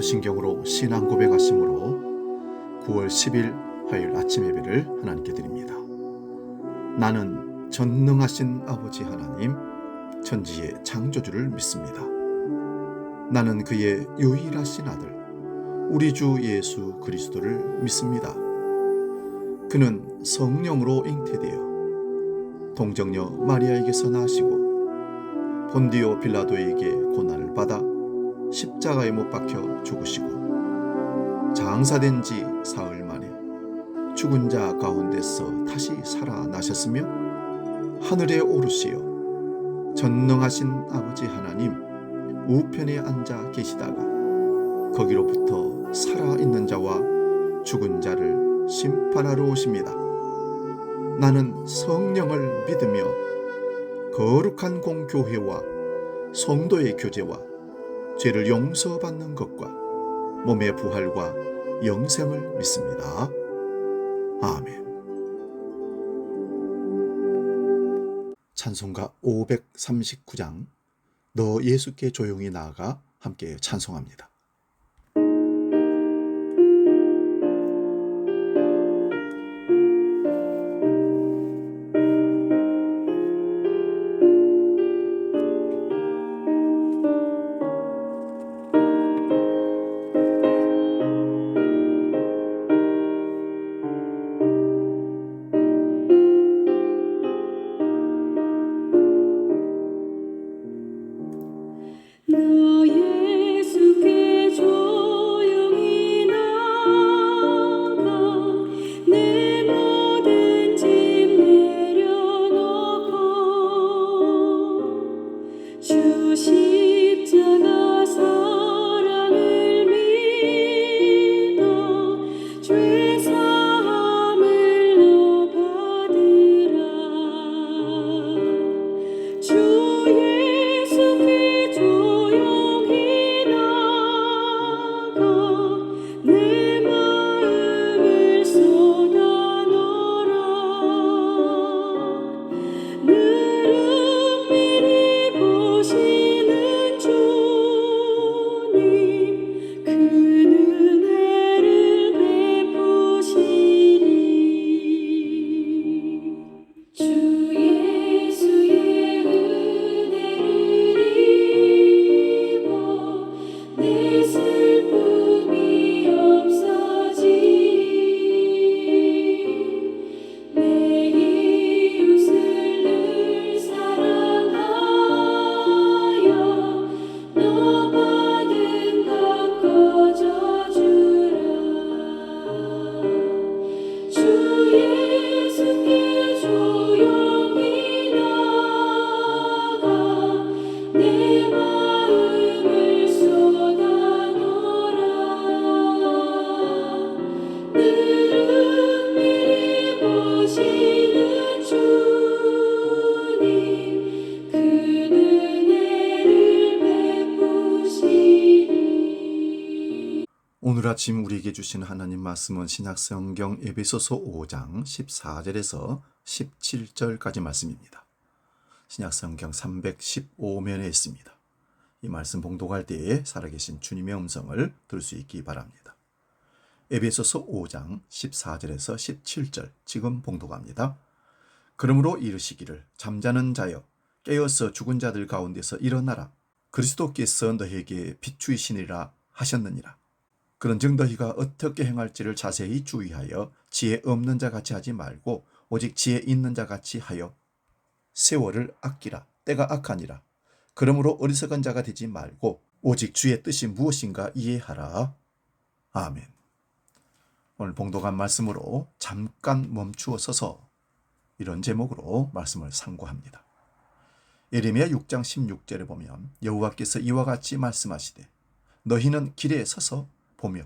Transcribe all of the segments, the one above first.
사도신경으로 신앙 고백하심으로 9월 10일 화요일 아침 예배를 하나님께 드립니다. 나는 전능하신 아버지 하나님, 천지의 창조주를 믿습니다. 나는 그의 유일하신 아들, 우리 주 예수 그리스도를 믿습니다. 그는 성령으로 잉태되어 동정녀 마리아에게서 나시고 본디오 빌라도에게 고난을 받아 십자가에 못 박혀 죽으시고 장사된 지 사흘 만에 죽은 자 가운데서 다시 살아나셨으며 하늘에 오르시어 전능하신 아버지 하나님 우편에 앉아 계시다가 거기로부터 살아있는 자와 죽은 자를 심판하러 오십니다. 나는 성령을 믿으며 거룩한 공교회와 성도의 교제와 죄를 용서받는 것과 몸의 부활과 영생을 믿습니다. 아멘. 찬송가 539장 너 예수께 조용히 나아가 함께 찬송합니다. 오늘 아침 우리에게 주신 하나님 말씀은 신약성경 에베소서 5장 14절에서 17절까지 말씀입니다. 신약성경 315면에 있습니다. 이 말씀 봉독할 때에 살아계신 주님의 음성을 들을 수 있기 바랍니다. 에베소서 5장 14절에서 17절 지금 봉독합니다. 그러므로 이르시기를 잠자는 자여 깨어서 죽은 자들 가운데서 일어나라. 그리스도께서 너희에게 비추이시니라 하셨느니라. 그런즉 너희가 어떻게 행할지를 자세히 주의하여 지혜 없는 자 같이 하지 말고 오직 지혜 있는 자 같이 하여 세월을 아끼라. 때가 악하니라. 그러므로 어리석은 자가 되지 말고 오직 주의 뜻이 무엇인가 이해하라. 아멘. 오늘 봉독한 말씀으로 잠깐 멈추어 서서 이런 제목으로 말씀을 상고합니다. 예레미야 6장 16절에 보면 여호와께서 이와 같이 말씀하시되 너희는 길에 서서 보며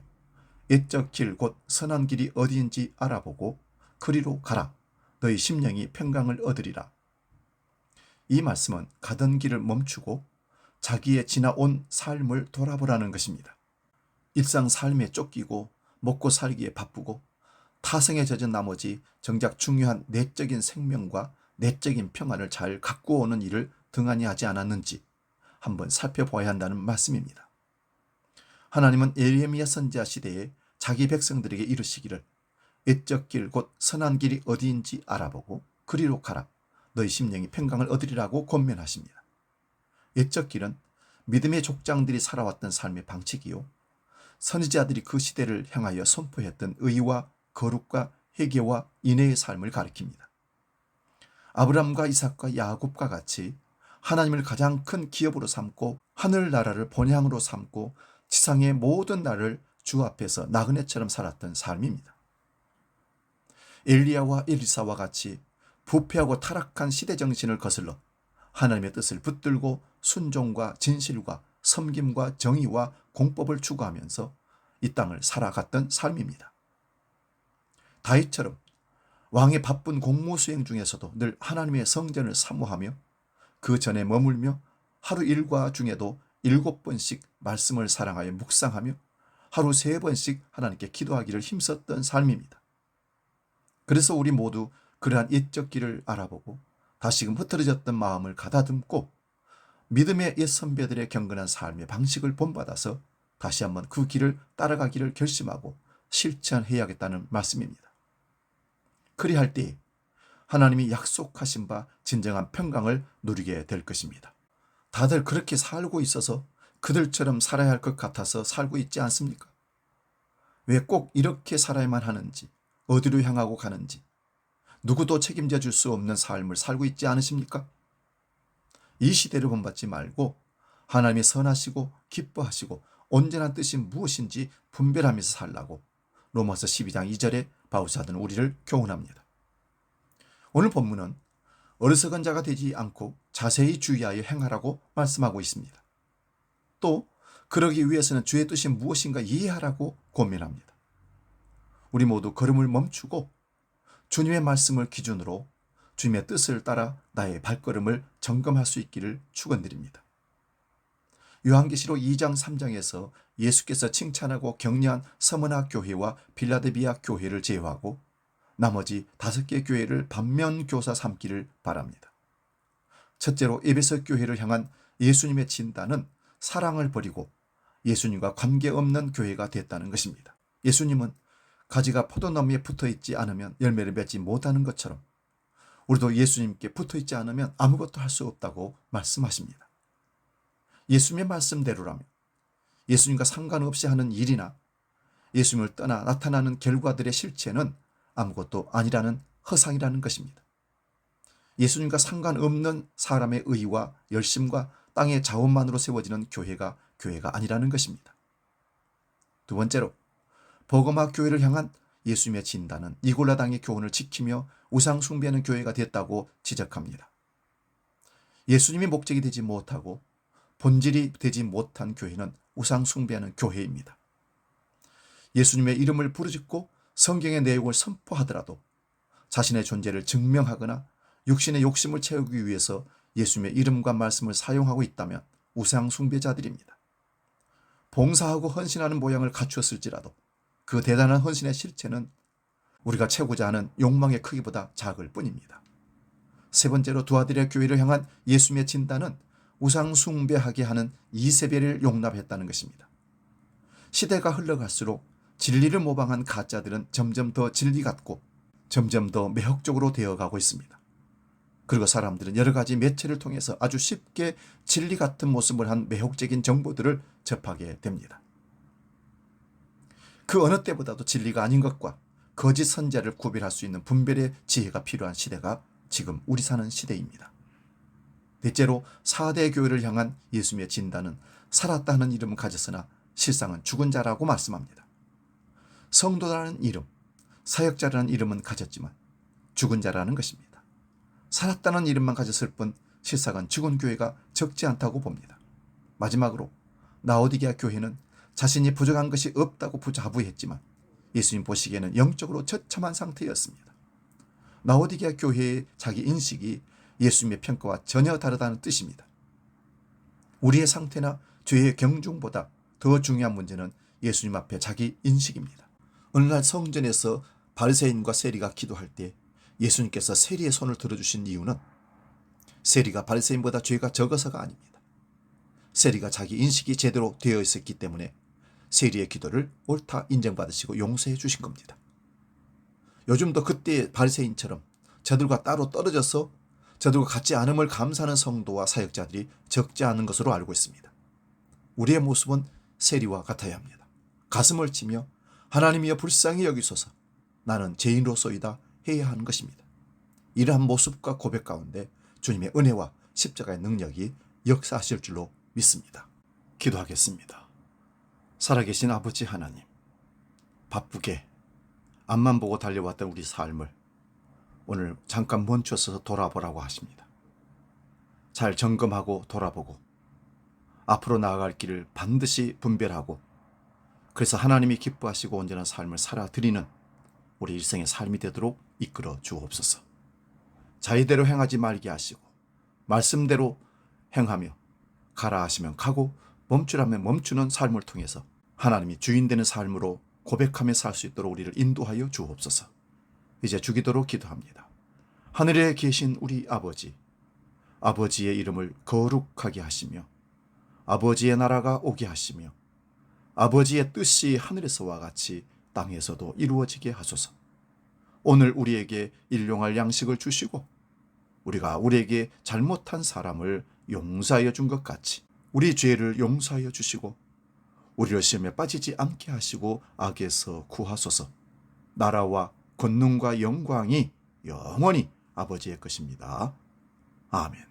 옛적 길 곧 선한 길이 어디인지 알아보고 그리로 가라. 너희 심령이 평강을 얻으리라. 이 말씀은 가던 길을 멈추고 자기의 지나온 삶을 돌아보라는 것입니다. 일상 삶에 쫓기고 먹고 살기에 바쁘고 타성에 젖은 나머지 정작 중요한 내적인 생명과 내적인 평안을 잘 가꾸어오는 일을 등한히 하지 않았는지 한번 살펴보아야 한다는 말씀입니다. 하나님은 예레미야 선지자 시대에 자기 백성들에게 이르시기를 옛적 길 곧 선한 길이 어디인지 알아보고 그리로 가라. 너희 심령이 평강을 얻으리라고 권면하십니다. 옛적 길은 믿음의 족장들이 살아왔던 삶의 방식이요, 선지자들이 그 시대를 향하여 선포했던 의와 거룩과 회개와 인애의 삶을 가리킵니다. 아브람과 이삭과 야곱과 같이 하나님을 가장 큰 기업으로 삼고 하늘나라를 본향으로 삼고 지상의 모든 날을 주 앞에서 나그네처럼 살았던 삶입니다. 엘리야와 엘리사와 같이 부패하고 타락한 시대 정신을 거슬러 하나님의 뜻을 붙들고 순종과 진실과 섬김과 정의와 공법을 추구하면서 이 땅을 살아갔던 삶입니다. 다윗처럼 왕의 바쁜 공무 수행 중에서도 늘 하나님의 성전을 사모하며 그 전에 머물며 하루 일과 중에도 7번씩 말씀을 사랑하여 묵상하며 하루 3번씩 하나님께 기도하기를 힘썼던 삶입니다. 그래서 우리 모두 그러한 옛적 길을 알아보고 다시금 흐트러졌던 마음을 가다듬고 믿음의 옛 선배들의 경건한 삶의 방식을 본받아서 다시 한번 그 길을 따라가기를 결심하고 실천해야겠다는 말씀입니다. 그리할 때 하나님이 약속하신 바 진정한 평강을 누리게 될 것입니다. 다들 그렇게 살고 있어서 그들처럼 살아야 할 것 같아서 살고 있지 않습니까? 왜 꼭 이렇게 살아야만 하는지, 어디로 향하고 가는지 누구도 책임져 줄 수 없는 삶을 살고 있지 않으십니까? 이 시대를 본받지 말고 하나님이 선하시고 기뻐하시고 온전한 뜻이 무엇인지 분별하면서 살라고 로마서 12장 2절에 바울사도는 우리를 교훈합니다. 오늘 본문은 어리석은 자가 되지 않고 자세히 주의하여 행하라고 말씀하고 있습니다. 또 그러기 위해서는 주의 뜻이 무엇인가 이해하라고 권면합니다. 우리 모두 걸음을 멈추고 주님의 말씀을 기준으로 주님의 뜻을 따라 나의 발걸음을 점검할 수 있기를 축원드립니다. 요한계시록 2장 3장에서 예수께서 칭찬하고 격려한 서머나 교회와 빌라델비아 교회를 제외하고 나머지 5개 교회를 반면교사 삼기를 바랍니다. 첫째로 에베소 교회를 향한 예수님의 진단은 사랑을 버리고 예수님과 관계없는 교회가 됐다는 것입니다. 예수님은 가지가 포도나무에 붙어있지 않으면 열매를 맺지 못하는 것처럼 우리도 예수님께 붙어있지 않으면 아무것도 할 수 없다고 말씀하십니다. 예수님의 말씀대로라면 예수님과 상관없이 하는 일이나 예수님을 떠나 나타나는 결과들의 실체는 아무것도 아니라는 허상이라는 것입니다. 예수님과 상관없는 사람의 의와 열심과 땅의 자원만으로 세워지는 교회가 아니라는 것입니다. 두 번째로 버거마 교회를 향한 예수님의 진단은 니골라 당의 교훈을 지키며 우상 숭배하는 교회가 됐다고 지적합니다. 예수님이 목적이 되지 못하고 본질이 되지 못한 교회는 우상 숭배하는 교회입니다. 예수님의 이름을 부르짖고 성경의 내용을 선포하더라도 자신의 존재를 증명하거나 육신의 욕심을 채우기 위해서 예수님의 이름과 말씀을 사용하고 있다면 우상 숭배자들입니다. 봉사하고 헌신하는 모양을 갖추었을지라도 그 대단한 헌신의 실체는 우리가 채우고자 하는 욕망의 크기보다 작을 뿐입니다. 세 번째로 두아디라 교회를 향한 예수님의 진단은 우상 숭배하게 하는 이세벨을 용납했다는 것입니다. 시대가 흘러갈수록 진리를 모방한 가짜들은 점점 더 진리 같고 점점 더 매혹적으로 되어가고 있습니다. 그리고 사람들은 여러 가지 매체를 통해서 아주 쉽게 진리 같은 모습을 한 매혹적인 정보들을 접하게 됩니다. 그 어느 때보다도 진리가 아닌 것과 거짓 선지자를 구별할 수 있는 분별의 지혜가 필요한 시대가 지금 우리 사는 시대입니다. 넷째로 4대 교회를 향한 예수님의 진단은 살았다 하는 이름은 가졌으나 실상은 죽은 자라고 말씀합니다. 성도라는 이름, 사역자라는 이름은 가졌지만 죽은 자라는 것입니다. 살았다는 이름만 가졌을 뿐 실상은 죽은 교회가 적지 않다고 봅니다. 마지막으로 라오디게아 교회는 자신이 부족한 것이 없다고 자부했지만 예수님 보시기에는 영적으로 처참한 상태였습니다. 라오디게아 교회의 자기 인식이 예수님의 평가와 전혀 다르다는 뜻입니다. 우리의 상태나 죄의 경중보다 더 중요한 문제는 예수님 앞에 자기 인식입니다. 어느 날 성전에서 바리새인과 세리가 기도할 때 예수님께서 세리의 손을 들어주신 이유는 세리가 바리새인보다 죄가 적어서가 아닙니다. 세리가 자기 인식이 제대로 되어 있었기 때문에 세리의 기도를 옳다 인정받으시고 용서해 주신 겁니다. 요즘도 그때의 바리새인처럼 저들과 따로 떨어져서 저들과 같지 않음을 감사하는 성도와 사역자들이 적지 않은 것으로 알고 있습니다. 우리의 모습은 세리와 같아야 합니다. 가슴을 치며 하나님이여 불쌍히 여기소서, 나는 죄인으로서이다 해야 하는 것입니다. 이러한 모습과 고백 가운데 주님의 은혜와 십자가의 능력이 역사하실 줄로 믿습니다. 기도하겠습니다. 살아계신 아버지 하나님, 바쁘게 앞만 보고 달려왔던 우리 삶을 오늘 잠깐 멈춰서 돌아보라고 하십니다. 잘 점검하고 돌아보고 앞으로 나아갈 길을 반드시 분별하고, 그래서 하나님이 기뻐하시고 온전한 삶을 살아드리는 우리 일생의 삶이 되도록 이끌어 주옵소서. 자의대로 행하지 말게 하시고 말씀대로 행하며 가라 하시면 가고 멈추라면 멈추는 삶을 통해서 하나님이 주인 되는 삶으로 고백하며 살 수 있도록 우리를 인도하여 주옵소서. 이제 주기도록 기도합니다. 하늘에 계신 우리 아버지, 아버지의 이름을 거룩하게 하시며 아버지의 나라가 오게 하시며 아버지의 뜻이 하늘에서와 같이 땅에서도 이루어지게 하소서. 오늘 우리에게 일용할 양식을 주시고 우리가 우리에게 잘못한 사람을 용서하여 준 것 같이 우리 죄를 용서하여 주시고 우리를 시험에 빠지지 않게 하시고 악에서 구하소서. 나라와 권능과 영광이 영원히 아버지의 것입니다. 아멘.